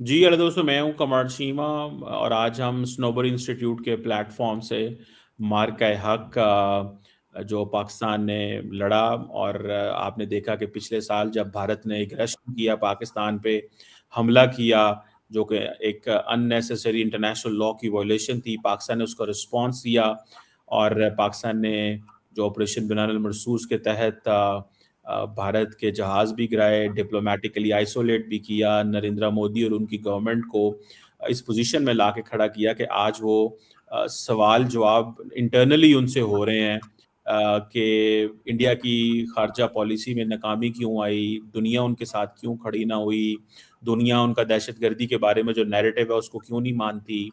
جی hello दोस्तों, मैं हूं कमर चीमा और आज हम स्नोबर इंस्टीट्यूट के प्लेटफॉर्म से मार्का हक जो पाकिस्तान ने लड़ा। और आपने देखा कि पिछले साल जब भारत ने एग्रेशन किया, पाकिस्तान पे हमला किया, जो कि एक अननेसेसरी इंटरनेशनल लॉ की वायलेशन थी, पाकिस्तान ने उसका रिस्पांस दिया। और पाकिस्तान ने जो ऑपरेशन बनानुल मरसूस के तहत भारत के जहाज़ भी गिराए, डिप्लोमेटिकली आइसोलेट भी किया, नरेंद्र मोदी और उनकी गवर्नमेंट को इस पोजीशन में लाके खड़ा किया कि आज वो सवाल जवाब इंटरनली उनसे हो रहे हैं कि इंडिया की खारजा पॉलिसी में नाकामी क्यों आई, दुनिया उनके साथ क्यों खड़ी ना हुई, दुनिया उनका दहशतगर्दी के बारे में जो नैरेटिव है उसको क्यों नहीं मानती।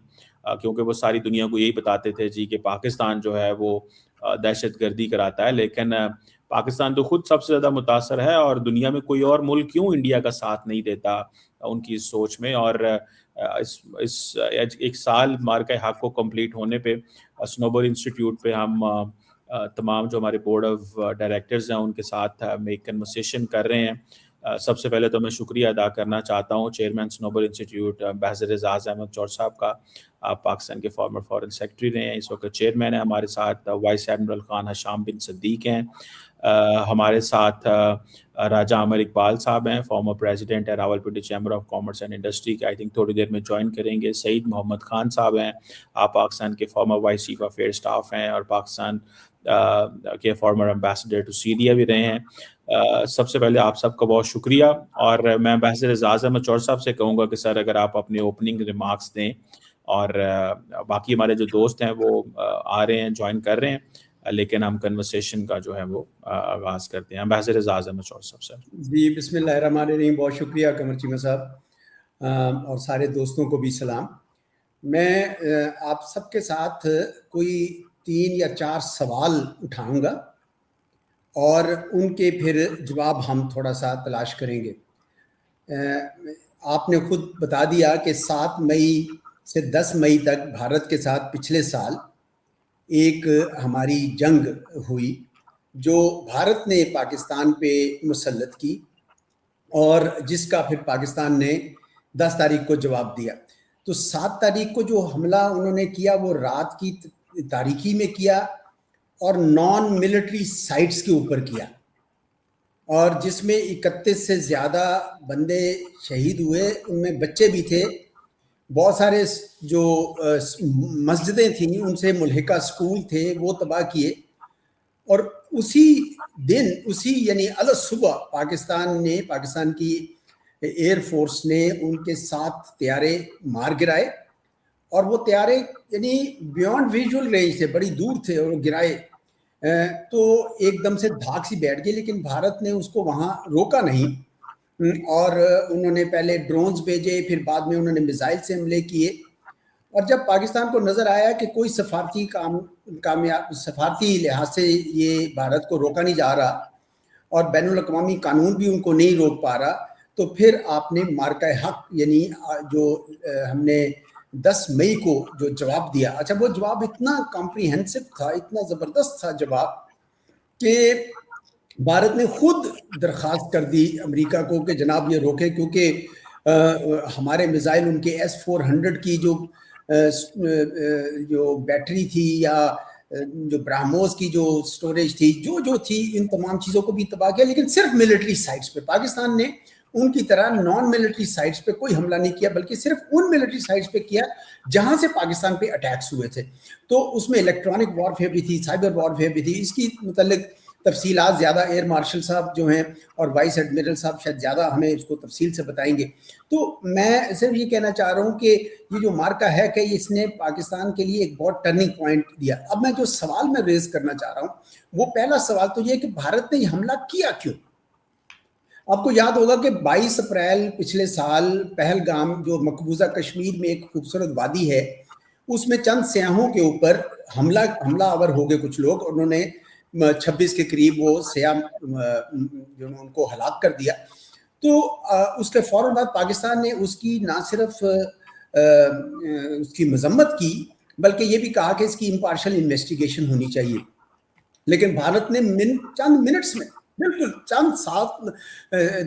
क्योंकि वो सारी दुनिया को यही बताते थे जी कि पाकिस्तान जो है वो दहशतगर्दी कराता है, लेकिन पाकिस्तान तो खुद सबसे ज़्यादा मुतासर है और दुनिया में कोई और मुल्क क्यों इंडिया का साथ नहीं देता उनकी इस सोच में। और इस एक साल मार्का हक को कंप्लीट होने पे स्नोबर इंस्टीट्यूट पे हम तमाम जो हमारे बोर्ड ऑफ डायरेक्टर्स हैं उनके साथ एक कन्वर्सेशन कर रहे हैं। सबसे पहले तो मैं शुक्रिया अदा करना चाहता हूँ chairman Sanobar institute ambassador Ejaz Ahmed चौर साहब का। आप पाकिस्तान के फॉर्मर फॉरेन सेक्रेटरी रहे हैं, इस वक्त चेयरमैन है। हमारे साथ वाइस एडमिरल खान हशाम बिन सद्दीक हैं। हमारे साथ राजा आमिर इकबाल साहब हैं, फॉर्मर प्रेसिडेंट है Rawalpindi chamber of commerce and industry के, आई थिंक थोड़ी देर में ज्वाइन करेंगे। सईद मोहम्मद खान साहब हैं, आप पाकिस्तान के farmer vice chief affair staff हैं और पाकिस्तान के फॉर्मर एम्बेसडर टू सीरिया भी रहे हैं। सबसे पहले आप सबका बहुत शुक्रिया। और मैं एम्बेसडर एजाज अहमद चौर साहब से कहूँगा कि सर अगर आप अपने ओपनिंग रिमार्क्स दें, और बाकी हमारे जो दोस्त हैं वो आ रहे हैं, ज्वाइन कर रहे हैं, लेकिन हम कन्वर्सेशन का जो है वो आगाज़ करते हैं। एम्बेसडर एजाज अहमद चौर साहब सर। जी बिस्मिल्लाहिर्रहमानिर्रहीम, बहुत शुक्रिया कमर चीमा साहब और सारे दोस्तों को भी सलाम। मैं आप सबके साथ कोई 3 या 4 सवाल उठाऊंगा और उनके फिर जवाब हम थोड़ा सा तलाश करेंगे। आपने खुद बता दिया कि 7 मई से 10 मई तक भारत के साथ पिछले साल एक हमारी जंग हुई जो भारत ने पाकिस्तान पे मुसल्लत की और जिसका फिर पाकिस्तान ने 10 तारीख को जवाब दिया। तो 7 तारीख को जो हमला उन्होंने किया वो रात की तारीखी में किया और नॉन मिलिट्री साइट्स के ऊपर किया, और जिसमें 31 से ज़्यादा बंदे शहीद हुए, उनमें बच्चे भी थे। बहुत सारे जो मस्जिदें थीं उनसे मुल्हिका स्कूल थे वो तबाह किए। और उसी दिन यानी अलग सुबह पाकिस्तान की एयर फोर्स ने उनके 7 त्यारे मार गिराए, और वो त्यारे यानी बियॉन्ड विजुअल रेंज थे, बड़ी दूर थे, और गिराए तो एकदम से धाक सी बैठ गई। लेकिन भारत ने उसको वहाँ रोका नहीं, और उन्होंने पहले ड्रोन्स भेजे, फिर बाद में उन्होंने मिसाइल से हमले किए। और जब पाकिस्तान को नज़र आया कि कोई सफारती लिहाज से ये भारत को रोका नहीं जा रहा और बैनुल अक़वामी कानून भी उनको नहीं रोक पा रहा, तो फिर आपने मार्का हक यानी जो हमने 10 मई को जो जवाब दिया, अच्छा वो जवाब इतना कॉम्प्रिहेंसिव था, इतना ज़बरदस्त था जवाब कि भारत ने खुद दरख्वास्त कर दी अमेरिका को कि जनाब ये रोके, क्योंकि हमारे मिसाइल उनके S-400 की जो बैटरी थी या जो ब्राह्मोस की जो स्टोरेज थी, जो थी, इन तमाम चीज़ों को भी तबाह किया। लेकिन सिर्फ मिलिट्री साइट्स पे पाकिस्तान ने उनकी तरह नॉन मिलिट्री साइट्स पे कोई हमला नहीं किया, बल्कि सिर्फ उन मिलिट्री साइट्स पे किया जहां से पाकिस्तान पे अटैक्स हुए थे। तो उसमें इलेक्ट्रॉनिक वॉरफेयर भी थी, साइबर वॉरफेयर भी थी। इसकी मतलब तफसीलात ज़्यादा एयर मार्शल साहब जो हैं और वाइस एडमिरल साहब शायद ज़्यादा हमें इसको तफसील से बताएंगे। तो मैं सिर्फ ये कहना चाह रहा हूँ कि ये जो मार्का है कि इसने पाकिस्तान के लिए एक बहुत टर्निंग पॉइंट दिया। अब मैं जो सवाल मैं रेज करना चाह रहा हूँ, वो पहला सवाल तो ये कि भारत ने हमला किया क्यों। आपको याद होगा कि 22 अप्रैल पिछले साल पहलगाम, जो मकबूजा कश्मीर में एक खूबसूरत वादी है, उसमें चंद सयाहों के ऊपर हमलावर हो गए कुछ लोग, और उन्होंने 26 के करीब वो सयाह जो उनको हलाक कर दिया। तो उसके फौरन बाद पाकिस्तान ने उसकी ना सिर्फ उसकी मजम्मत की, बल्कि ये भी कहा कि इसकी इम्पार्शल इन्वेस्टिगेशन होनी चाहिए। लेकिन भारत ने चंद मिनट्स में बिल्कुल, चंद 7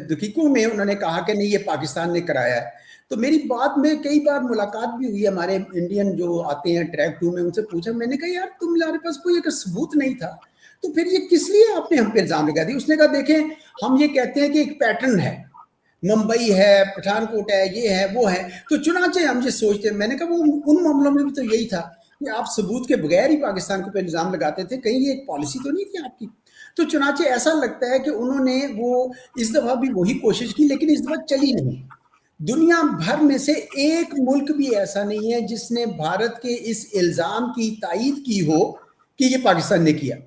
दकीकों में उन्होंने कहा कि नहीं, ये पाकिस्तान ने कराया है। तो मेरी बाद में कई बार मुलाकात भी हुई, हमारे इंडियन जो आते हैं ट्रैक 2 में, उनसे पूछा, मैंने कहा यार तुम्हारे पास कोई अगर सबूत नहीं था तो फिर ये किस लिए आपने हम पे इल्ज़ाम लगा दिया? उसने कहा देखें, हम ये कहते हैं कि एक पैटर्न है, मुंबई है, पठानकोट है, ये है, वो है, तो चुनाचे हम ये सोचते हैं। मैंने कहा वो उन मामलों में भी तो यही था कि आप सबूत के बगैर ही पाकिस्तान के पे इल्ज़ाम लगाते थे, कहीं ये एक पॉलिसी तो नहीं थी आपकी? तो चुनाचे ऐसा लगता है कि उन्होंने वो इस दफ़ा भी वही कोशिश की, लेकिन इस दफ़ा चली नहीं। दुनिया भर में से एक मुल्क भी ऐसा नहीं है जिसने भारत के इस इल्ज़ाम की तायीद की हो कि ये पाकिस्तान ने किया।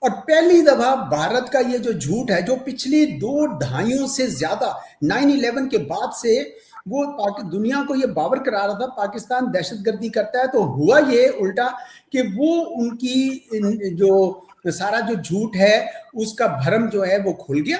और पहली दफा भारत का ये जो झूठ है, जो पिछली 2 दहाइयों से ज्यादा 9/11 के बाद से वो दुनिया को ये बावर करा रहा था पाकिस्तान दहशतगर्दी करता है, तो हुआ ये उल्टा कि वो उनकी जो सारा जो झूठ है उसका भरम जो है वो खुल गया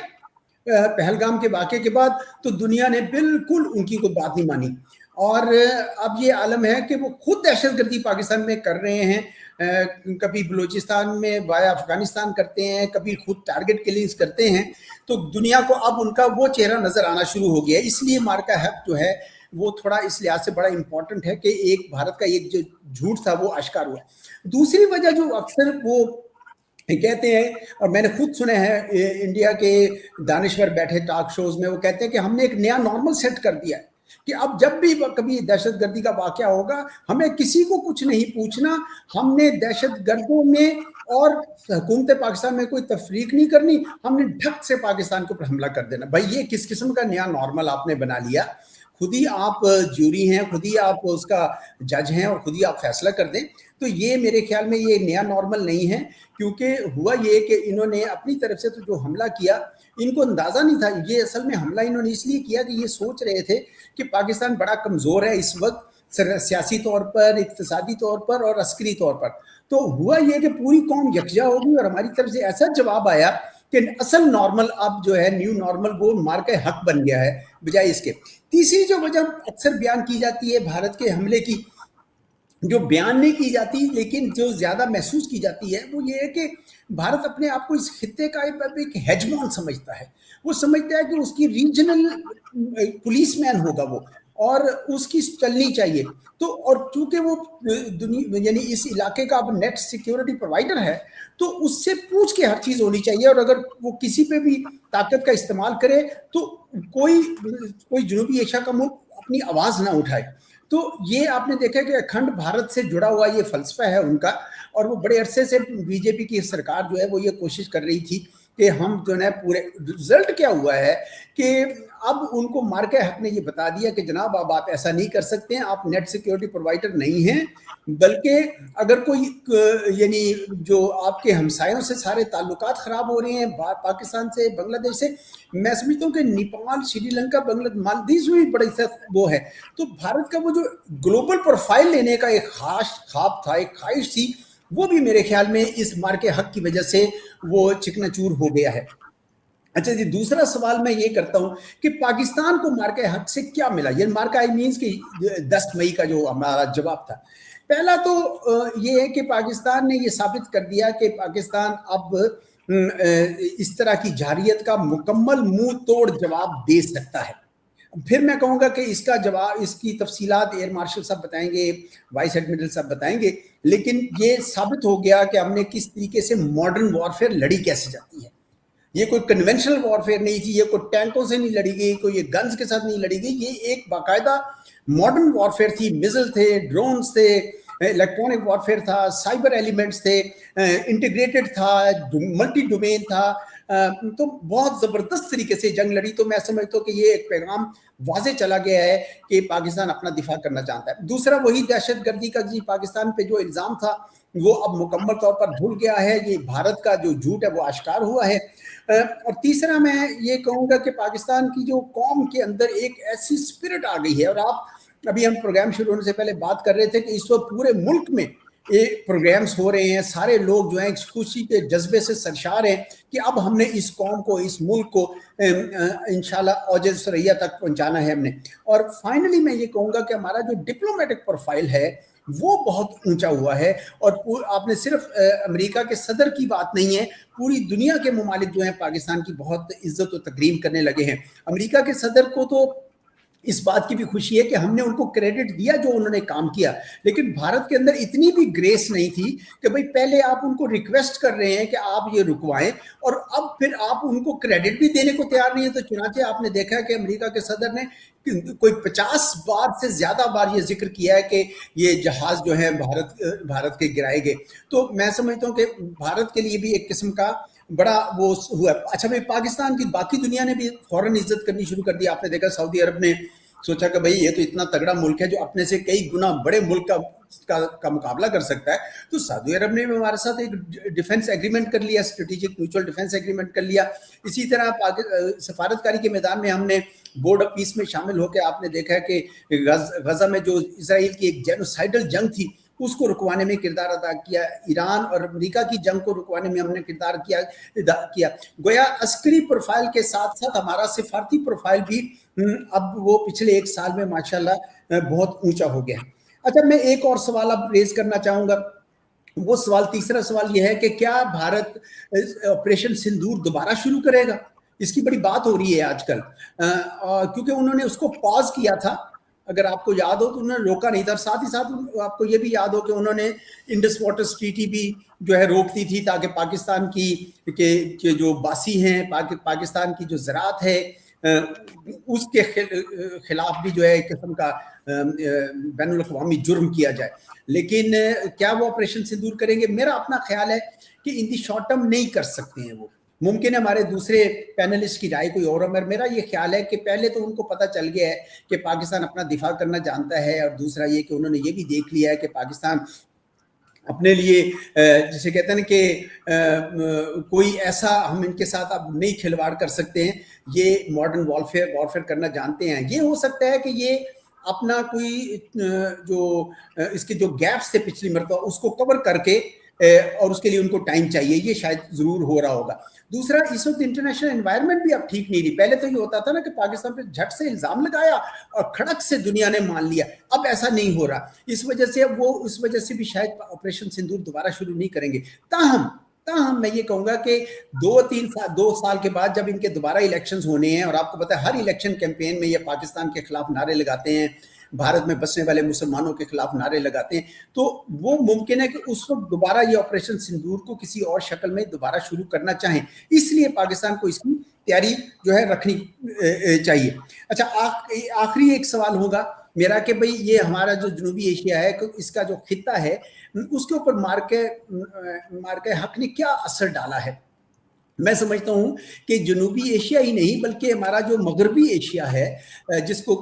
पहलगाम के वाक़े के बाद। तो दुनिया ने बिल्कुल उनकी कोई बात नहीं मानी, और अब ये आलम है कि वो खुद दहशतगर्दी पाकिस्तान में कर रहे हैं। कभी बलूचिस्तान में वाया अफगानिस्तान करते हैं, कभी खुद टारगेट किलिंग्स करते हैं। तो दुनिया को अब उनका वो चेहरा नजर आना शुरू हो गया है। इसलिए मार्का हक जो है वो थोड़ा इस लिहाज से बड़ा इंपॉर्टेंट है कि एक भारत का एक जो झूठ था वो आश्कार हुआ। दूसरी वजह जो अक्सर वो कहते हैं, और मैंने खुद सुने हैं इंडिया के दानिश्वर बैठे टॉक शोज में, वो कहते हैं कि हमने एक नया नॉर्मल सेट कर दिया है कि अब जब भी कभी दहशतगर्दी का वाकया होगा हमें किसी को कुछ नहीं पूछना, हमने दहशतगर्दों में और हुकूमत पाकिस्तान में कोई तफरीक नहीं करनी, हमने ढक से पाकिस्तान के ऊपर हमला कर देना। भाई ये किस किस्म का नया नॉर्मल आपने बना लिया? खुद ही आप ज्यूरी हैं, खुद ही आप उसका जज हैं और खुद ही आप फैसला कर दें। तो ये मेरे ख्याल में ये नया नॉर्मल नहीं है, क्योंकि हुआ ये कि इन्होंने अपनी तरफ से तो जो हमला किया, इनको अंदाज़ा नहीं था। ये असल में हमला इन्होंने इसलिए किया कि ये सोच रहे थे कि पाकिस्तान बड़ा कमज़ोर है इस वक्त, सियासी तौर पर, इक़्तिसादी तौर पर और अस्करी तौर पर। तो हुआ ये कि पूरी कौम यकजा होगी और हमारी तरफ से ऐसा जवाब आया कि असल नॉर्मल अब जो है, न्यू नॉर्मल, वो मार्का हक बन गया है बजाय इसके। तीसरी जो वजह अक्सर बयान की जाती है भारत के हमले की, जो बयान नहीं की जाती लेकिन जो ज़्यादा महसूस की जाती है, वो ये है कि भारत अपने आप को इस खित्ते का एक हेजमोन समझता है। वो समझता है कि उसकी रीजनल पुलिसमैन होगा वो, और उसकी चलनी चाहिए। तो और चूंकि वो दुनिया यानी इस इलाके का अब नेट सिक्योरिटी प्रोवाइडर है, तो उससे पूछ के हर चीज़ होनी चाहिए, और अगर वो किसी पे भी ताकत का इस्तेमाल करे तो कोई जनूबी एशिया का मुल्क अपनी आवाज़ ना उठाए। तो ये आपने देखा कि अखंड भारत से जुड़ा हुआ ये फलसफा है उनका, और वो बड़े अरसे से बीजेपी की सरकार जो है वो ये कोशिश कर रही थी कि हम जो है पूरे। रिजल्ट क्या हुआ है कि अब उनको मार्का हक ने ये बता दिया कि जनाब अब आप ऐसा नहीं कर सकते हैं, आप नेट सिक्योरिटी प्रोवाइडर नहीं हैं, बल्कि अगर कोई यानी जो आपके हमसायों से सारे ताल्लुकात ख़राब हो रहे हैं, पाकिस्तान से, बांग्लादेश से, मैं समझता हूँ कि नेपाल, श्रीलंका, बांग्लादेश, मालदीव में भी बड़ी वो है। तो भारत का वो जो ग्लोबल प्रोफाइल लेने का एक खास ख्वाब था, एक ख्वाहिश थी, वो भी मेरे ख्याल में इस मार्के हक की वजह से वो चिकनाचूर हो गया है। अच्छा जी, दूसरा सवाल मैं ये करता हूं कि पाकिस्तान को मार्का हक से क्या मिला? ये मार्का आई मीन्स कि 10 मई का जो हमारा जवाब था, पहला तो ये है कि पाकिस्तान ने ये साबित कर दिया कि पाकिस्तान अब इस तरह की जारियत का मुकम्मल मुंह तोड़ जवाब दे सकता है। फिर मैं कहूँगा कि इसका जवाब, इसकी तफसीलात एयर मार्शल साहब बताएंगे, वाइस एडमिरल साहब बताएंगे, लेकिन ये साबित हो गया कि हमने किस तरीके से मॉडर्न वॉरफेयर लड़ी कैसे जाती है। ये कोई कन्वेंशनल वॉरफेयर नहीं थी, ये कोई टैंकों से नहीं लड़ी गई, कोई ये गन्स के साथ नहीं लड़ी गई, ये एक बाकायदा मॉडर्न वॉरफेयर थी। मिसाइल थे, ड्रोन्स थे, इलेक्ट्रॉनिक वॉरफेयर था, साइबर एलिमेंट्स थे, इंटीग्रेटेड था, मल्टी डोमेन था, तो बहुत ज़बरदस्त तरीके से जंग लड़ी। तो मैं समझता हूँ कि ये एक पैगाम वाज़े चला गया है कि पाकिस्तान अपना दिफा करना चाहता है। दूसरा, वही दहशतगर्दी का जी पाकिस्तान पे जो इल्ज़ाम था वो अब मुकम्मल तौर पर धुल गया है, ये भारत का जो झूठ है वो आश्कार हुआ है। और तीसरा, मैं ये कहूँगा कि पाकिस्तान की जो कौम के अंदर एक ऐसी स्पिरिट आ गई है, और आप अभी हम प्रोग्राम शुरू होने से पहले बात कर रहे थे कि इस वक्त पूरे मुल्क में प्रोग्राम्स हो रहे हैं, सारे लोग जो हैं खुशी के जज्बे से सरशार हैं कि अब हमने इस कौम को, इस मुल्क को इंशाल्लाह औज सरैया तक पहुंचाना है हमने। और फाइनली मैं ये कहूँगा कि हमारा जो डिप्लोमेटिक प्रोफाइल है वो बहुत ऊंचा हुआ है। और आपने सिर्फ अमेरिका के सदर की बात नहीं है, पूरी दुनिया के ममालिक जो हैं पाकिस्तान की बहुत इज्जत और तकरीम करने लगे हैं। अमेरिका के सदर को तो इस बात की भी खुशी है कि हमने उनको क्रेडिट दिया जो उन्होंने काम किया, लेकिन भारत के अंदर इतनी भी ग्रेस नहीं थी कि भाई पहले आप उनको रिक्वेस्ट कर रहे हैं कि आप ये रुकवाएं और अब फिर आप उनको क्रेडिट भी देने को तैयार नहीं है। तो चुनाचे आपने देखा है कि अमेरिका के सदर ने कोई 50 बार से ज्यादा बार ये जिक्र किया है कि ये जहाज जो है भारत के गिराए गए। तो मैं समझता हूँ कि भारत के लिए भी एक किस्म का बड़ा वो हुआ। अच्छा भाई, पाकिस्तान की बाकी दुनिया ने भी फौरन इज्जत करनी शुरू कर दी। आपने देखा सऊदी अरब ने सोचा कि भाई ये तो इतना तगड़ा मुल्क है जो अपने से कई गुना बड़े मुल्क का मुकाबला कर सकता है, तो सऊदी अरब ने भी हमारे साथ एक डिफेंस एग्रीमेंट कर लिया, स्ट्रेटेजिक म्यूचुअल डिफेंस एग्रीमेंट कर लिया। इसी तरह सफारतकारी के मैदान में हमने बोर्ड ऑफ पीस में शामिल होकर आपने देखा है कि गजा में जो इसराइल की एक जेनोसाइडल जंग थी उसको रुकवाने में किरदार अदा किया। ईरान और अमेरिका की जंग को रुकवाने में हमने किरदार किया। गोया अस्करी प्रोफाइल के साथ साथ हमारा सिफारती प्रोफाइल भी अब वो पिछले एक साल में माशाल्लाह बहुत ऊंचा हो गया है। अच्छा, मैं एक और सवाल अब रेज करना चाहूंगा। वो सवाल, तीसरा सवाल ये है कि क्या भारत ऑपरेशन सिंदूर दोबारा शुरू करेगा? इसकी बड़ी बात हो रही है आजकल, क्योंकि उन्होंने उसको पॉज किया था, अगर आपको याद हो तो उन्होंने रोका नहीं था। साथ ही साथ आपको ये भी याद हो कि उन्होंने इंडस वाटर ट्रीटी भी जो है रोक दी थी, ताकि पाकिस्तान के जो बासी हैं, पाकिस्तान की जो ज़राअत है उसके खिलाफ भी जो है एक किस्म का बैनुल अक़वामी जुर्म किया जाए। लेकिन क्या वो ऑपरेशन सिंदूर करेंगे? मेरा अपना ख्याल है कि इन दी शॉर्ट टर्म नहीं कर सकते हैं वो। मुमकिन है हमारे दूसरे पैनलिस्ट की राय कोई और है, मेरा ये ख्याल है कि पहले तो उनको पता चल गया है कि पाकिस्तान अपना दिफा करना जानता है, और दूसरा ये कि उन्होंने ये भी देख लिया है कि पाकिस्तान अपने लिए जिसे कहते हैं कि कोई ऐसा हम इनके साथ अब नहीं खिलवाड़ कर सकते हैं, ये मॉडर्न वॉरफेयर करना जानते हैं। ये हो सकता है कि ये अपना कोई जो इसके जो गैप्स थे पिछली मरतबा उसको कवर करके, और उसके लिए उनको टाइम चाहिए, ये शायद जरूर हो रहा होगा। दूसरा, इस वक्त इंटरनेशनल एनवायरनमेंट भी अब ठीक नहीं रही। पहले तो ये होता था ना कि पाकिस्तान पे झट से इल्जाम लगाया और खड़क से दुनिया ने मान लिया, अब ऐसा नहीं हो रहा। इस वजह से भी शायद ऑपरेशन सिंदूर दोबारा शुरू नहीं करेंगे। ताहम मैं ये कहूंगा कि 2 साल के बाद जब इनके दोबारा इलेक्शंस होने हैं, और आपको पता है हर इलेक्शन कैंपेन में ये पाकिस्तान के खिलाफ नारे लगाते हैं, भारत में बसने वाले मुसलमानों के खिलाफ नारे लगाते हैं, तो वो मुमकिन है कि उस वक्त दोबारा ये ऑपरेशन सिंदूर को किसी और शक्ल में दोबारा शुरू करना चाहें। इसलिए पाकिस्तान को इसकी तैयारी जो है रखनी चाहिए। अच्छा, आखिरी एक सवाल होगा मेरा कि भाई ये हमारा जो जनूबी एशिया है, इसका जो खित्ता है, उसके ऊपर मार्के हक ने क्या असर डाला है? मैं समझता हूं कि जनूबी एशिया ही नहीं बल्कि हमारा जो मगरबी एशिया है, जिसको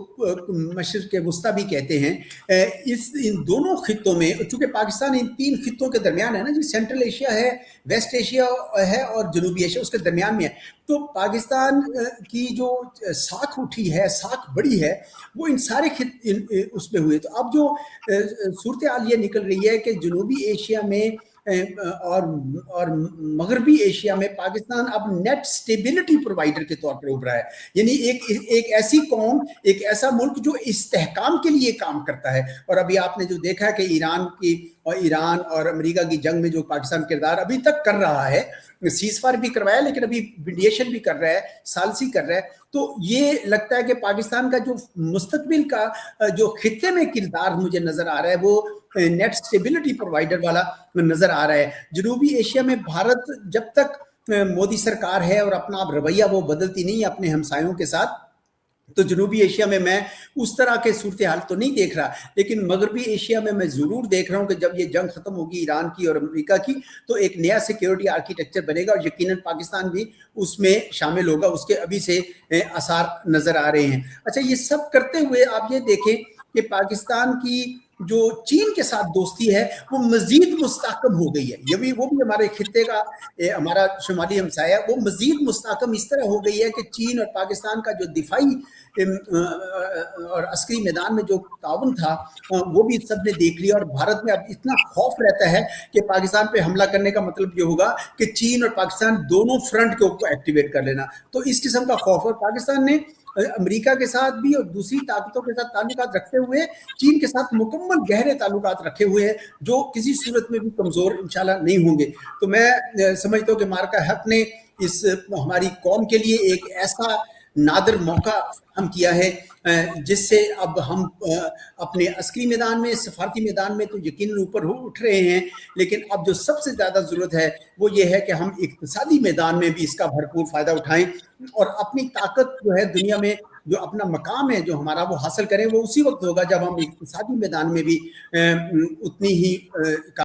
मशरिक़ वस्ता भी कहते हैं, इन दोनों खित्तों में, चूंकि पाकिस्तान इन 3 खित्तों के दरमियान है ना जी, सेंट्रल एशिया है, वेस्ट एशिया है और जनूबी एशिया उसके दरमियान में है। तो पाकिस्तान की जो साख उठी है, साख बड़ी है, वो इन सारे उसमें हुए। तो अब जो सूरत हाल ये निकल रही है कि जनूबी एशिया में और मगरबी एशिया में पाकिस्तान अब नेट स्टेबिलिटी प्रोवाइडर के तौर पर उभरा है। यानी एक ऐसी कौम, एक ऐसा मुल्क जो इस्तेहकाम के लिए काम करता है। और अभी आपने जो देखा है कि ईरान और अमेरिका की जंग में जो पाकिस्तान किरदार अभी तक कर रहा है, सीज़फायर भी करवाया लेकिन अभी मीडिएशन भी कर रहा है, सालसी कर रहा है। तो ये लगता है कि पाकिस्तान का जो मुस्तकबिल का जो खित्ते में किरदार मुझे नजर आ रहा है, वो नेट स्टेबिलिटी प्रोवाइडर वाला नजर आ रहा है। जनूबी एशिया में भारत जब तक मोदी सरकार है और अपना रवैया वो बदलती नहीं है अपने हमसायों के साथ, तो जनूबी एशिया में मैं उस तरह के सूरत हाल तो नहीं देख रहा। लेकिन मगरबी एशिया में मैं जरूर देख रहा हूं कि जब ये जंग खत्म होगी ईरान की और अमेरिका की, तो एक नया सिक्योरिटी आर्किटेक्चर बनेगा और यकीनन पाकिस्तान भी उसमें शामिल होगा। उसके अभी से आसार नजर आ रहे हैं। अच्छा, ये सब करते हुए आप ये देखें कि पाकिस्तान की जो चीन के साथ दोस्ती है वो मजीद मुस्तहकम हो गई है। ये भी वो भी हमारे खित्ते का हमारा शुमाली हमसाया, वो मजीद मुस्तहकम इस तरह हो गई है कि चीन और पाकिस्तान का जो दिफाई और अस्करी मैदान में जो ताउन था वो भी सब ने देख लिया। और भारत में अब इतना खौफ रहता है कि पाकिस्तान पे हमला करने का मतलब ये होगा कि चीन और पाकिस्तान दोनों फ्रंट के ऊपर एक्टिवेट कर लेना। तो इस किस्म का खौफ, और पाकिस्तान ने अमेरिका के साथ भी और दूसरी ताकतों के साथ ताल्लुकात रखते हुए चीन के साथ मुकम्मल गहरे ताल्लुकात रखे हुए हैं, जो किसी सूरत में भी कमज़ोर इंशाल्लाह नहीं होंगे। तो मैं समझता हूँ कि मार्का हक ने इस हमारी कौम के लिए एक ऐसा नादर मौका हम किया है जिससे अब हम अपने अस्करी मैदान में, सफारती मैदान में तो यकीनन ऊपर उठ रहे हैं, लेकिन अब जो सबसे ज़्यादा ज़रूरत है वो ये है कि हम इक़्तिसादी मैदान में भी इसका भरपूर फ़ायदा उठाएं और अपनी ताकत जो है दुनिया में, जो अपना मकाम है जो हमारा, वो हासिल करें। वो उसी वक्त होगा जब हम इक़्तिसादी मैदान में भी उतनी ही